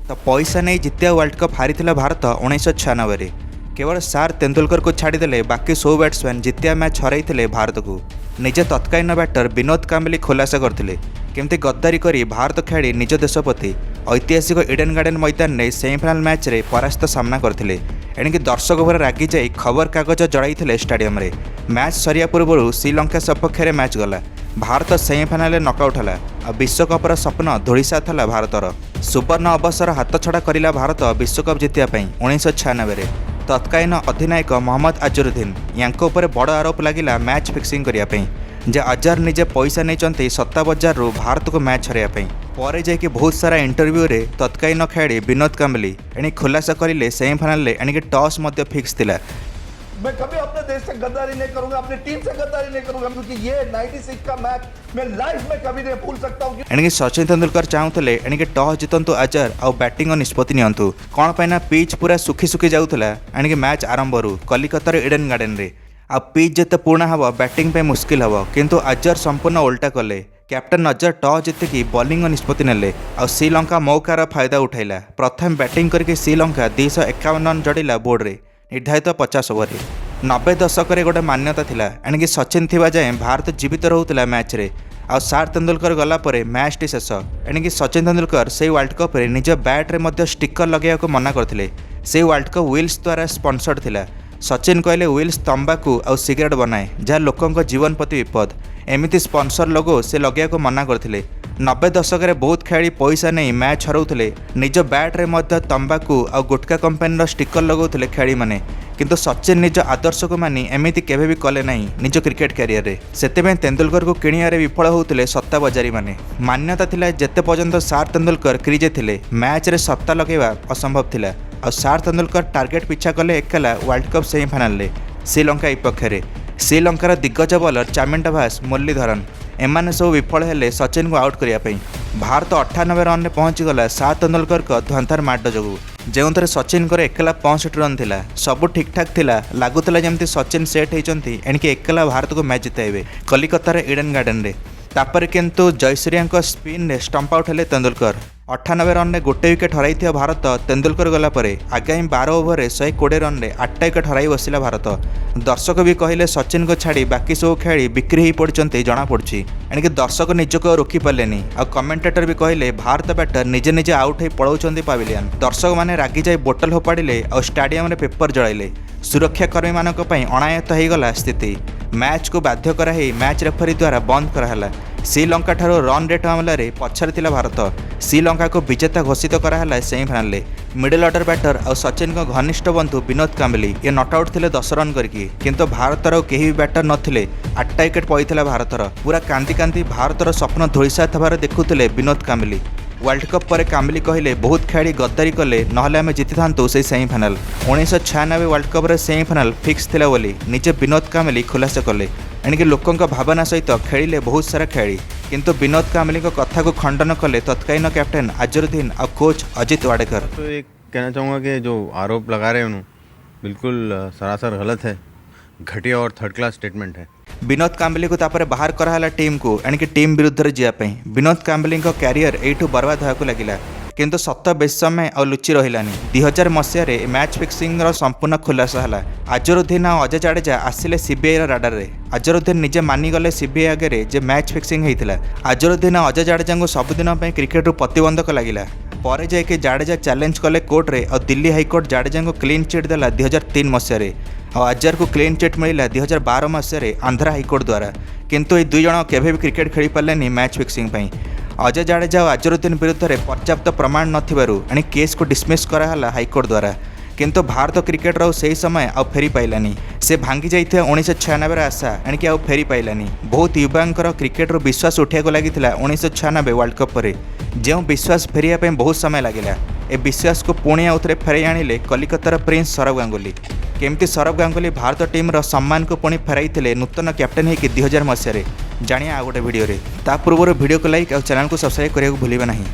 तो पैसा नहीं जितिया वर्ल्ड कप हारी भारत 1996 केवल सार तेंदुलकर को छाड़ीदे बाकी 100 बैट्समैन जितिया मैच हरई भारत को निज तत्कालीन बैटर विनोद काम्बली खुलासा करते केमती गद्दारी कर भारत खेली निज देश प्रति ऐतिहासिक इडेन गार्डन मैदान में सेमिफाइनाल मैच रे परास्त सामना करते एणिकी दर्शक पर रागी जाई खबर कागज जड़ाई स्टाडियम रे मैच सरिया पूर्व श्रीलंका सपक्ष में मैच गला भारत सेमिफाइनाल नकआउट है और विश्वकपर स्वप्न धूलिसा था भारतर सुवर्ण अवसर हाथ छड़ा करला भारत विश्वकप जितियापाई 1996 तत्कालीन अधिनायक मोहम्मद अजरुद्दीन यांको ऊपर बड़ आरोप लगिला मैच फिक्सिंग करने जे अजहर निजे पैसा नहीं सत्ता बजार भारत को मैच हरैया पर जाकि बहुत सारा इंटरव्यू रे तत्कालीन खेलाड़ी विनोद काम्बली एणी खुलासा करें सेमिफाइनाल एणिकी टॉस फिक्स थिला। मैं कभी अपने देश से गद्दारी नहीं करूंगा, अपनी टीम से गद्दारी नहीं करूंगा, क्योंकि ये 96 का मैच मैं लाइफ में कभी नहीं भूल सकता हूं। एणिकी सचिन तेंदुलकर चाहूले एणिकी टॉस जितंतु अजहर आउ बैटिंग निष्पत्ति नियंतु कौन पाइना पिच पूरा सुखी सुखी जाऊला एणिकी मैच आरंभ कलिकतार इडेन गार्डन रे आ पिच जिते पुणा हम बैटिंग पे मुस्किल हम किंतु अजहर संपूर्ण उल्टा कले कैप्टन अजहर टॉस जितिकी बॉलिंग निष्पत्ति नेले आ श्रीलंका मौकार फायदा उठाइला प्रथम बैटिंग करके श्रीलंका 251 रन जड़िला बोर्ड रे निर्धारित 50 ओवर 90 दशक गोटे मान्यता थिला एणिकी सचिन थिबा जाए भारत जीवित रोला मैच रे आ सार तेंदुलकर गला परे मैच टी शेष एणिकी सचिन तेंदुलकर से वर्ल्ड कप रे निज बैट रे मध्य स्टिकर लगाइବାକୁ मना करथिले से वर्ल्ड कप विल्स द्वारा स्पॉन्सर्ड थिला सचिन कहले विल्स तंबाकू और सिगरेट बनाए जहाँ लोकों जीवन प्रति विपद एमती स्पॉन्सर लोगो से लगाइବାକୁ मना करथिले 90 दशक में बहुत खेलाड़ी पैसा नहीं मैच हराउले निज बैट रे मध्य तंबाकू और गुटखा कंपनी स्टिकर लगाउले खेलाड़ी माने किंतु सचिन निज आदर्श को मानी एमती केवे भी कले नहीं निज क्रिकेट कैरियर रे सेते तेंदुलकर को किणियारे विफल होते सत्ता बजारी माने मान्यता थिला जेते पर्यंत सार तेंदुलकर क्रिजे थिले मैच रे सत्ता लगेवा असंभव थिला और सार तेंदुलकर टार्गेट पिछा कले एकला वर्ल्ड कप सेमिफाइनाल रे श्रीलंका विपक्ष श्रीलंकार दिग्गज बॉलर चामिंडभास मुरलीधरन एमाने सब विफल हेले सचिन को आउट करने भारत 98 रन में पहुंचीगला सार तेंदुलकर को धंधार माड जो जो सचिन को एकला 65 रन थिला सब ठीक ठाक थिला लगुला जमती सचिन सेट होती एणिकी एकला भारत को मैच जिताइबे कलिकतार इडेन गार्डन रे तापर किंतु जयसूर्या स्पिन रे स्टंप आउट हेले तेंदुलकर 98 रन में गोटे विकेट हराई भारत तेंदुलकर गला परे आगामी 12 ओवर 120 रन में 8टा विकेट हराई बसिला भारत दर्शक भी कहले सचिन को छाड़ी बाकी सब खेली बिक्री हो पड़ते जना पड़ी एणिकी दर्शक निजक रोकी पारे आ कमेंटेटर भी कहले भारत बैटर निजे निजे आउट हो पड़ाऊँ पाविलियन दर्शक मैंने रागी जाए बोतल फोपाड़े और स्टाडियम पेपर जड़ाइले सुरक्षाकर्मी मानक अणायत्त होगला स्थिति मैच को बाध्य कराई मैच रेफरी द्वारा बंद कराला श्रीलंका ठारो रन रेट मामला रे पछरे थिला भारत श्रीलंका को विजेता घोषित कराला सेमिफाइनाल रे मिडिल ऑर्डर बैटर और सचिन को घनिष्ठ बंधु विनोद काम्बली ये नॉट आउट थिले 10 रन करके किंतु भारतर केही भी बैटर नथिले 8टा विकेट पड़ीला भारतर पूरा कांदी कांदी भारतर स्वप्न धूलिसा थबार देखुथिले विनोद काम्बली वर्ल्ड कप पर काम्बली कहले बहुत खेलाड़ी गद्दारी कले नहले आमे जिति थांतु से सेमिफाइनाल 1996 वर्ल्ड कप रे सेमिफाइनाल फिक्स थिला बोली निजे विनोद काम्बली खुलासा कले एणिकी लोकों भावना सहित खेलिले बहुत सारा खेलाड़ी किंतु विनोद काम्बली कथा को खंडन कले तत्कालीन कैप्टन अजरुद्दीन और कोच अजित वाडेकर। तो एक कहना चाहूँगा कि जो आरोप लगा रहे हैं उन्होंने बिल्कुल सरासर गलत है, घटिया और थर्ड क्लास स्टेटमेंट है। विनोद काम्बली को तापर बाहर कराला टीम को एणिकी टीम विरुद्ध जावाई विनोद काम्बली कैरियर एठू बर्बाद होगा लगिला किंतु सत बेस समय और लुचि रहिलानी 2000 मसीह मैच फिक्सिंग संपूर्ण खुलासा है अजरुद्दीन और अजय जाडेजा आसिले सीबीआई राडार रे अजरुद्दीन निजे मानिगले सीबीआई आगे जे मैच फिक्सिंग होता अजरुद्दीन और अजय जाडेजा सबुदिन क्रिकेट प्रतिबंधक लगिला पर जाके जाडेजा चैलेंज कले कोर्ट रे और दिल्ली हाईकोर्ट जाडेजा को क्लीन चिट देला 2003 मसीह और अजहर को क्लीन चिट मिला 2012 मसीह आंध्रा हाईकोर्ट द्वारा किंतु ये दुई जन केवे भी क्रिकेट खेली पारे मैच फिक्सिंग अजय जाडेजा और अजरुद्दीन विरुद्ध में पर्याप्त प्रमाण नथिबारु केस को डिसमिस कराला हाईकोर्ट द्वारा किंतु भारत क्रिकेट से समय आ फेरी पाइलानी से भांगी जाइए 1996 आशा एणिकी आउ फेरी पाइलानी बहुत युवांकर क्रिकेट विश्वास उठाइक लगी 1996 वर्ल्ड कप पर जो विश्वास फेरिया बहुत समय लगिला ए विश्वास को पुणी आउ थे फेरई आनिले कलिकतार प्रिंस सौरभ गांगुली केमती सौरभ गांगुली भारत टीम सम्मान को पुणी फेराई नूतन कैप्टेन होगी 2000 मसीह जानिया आ गोटे भिडियो ता पूर्व भिडियो को लाइक और चैनल को सब्सक्राइब करने को भूलिबा नहीं।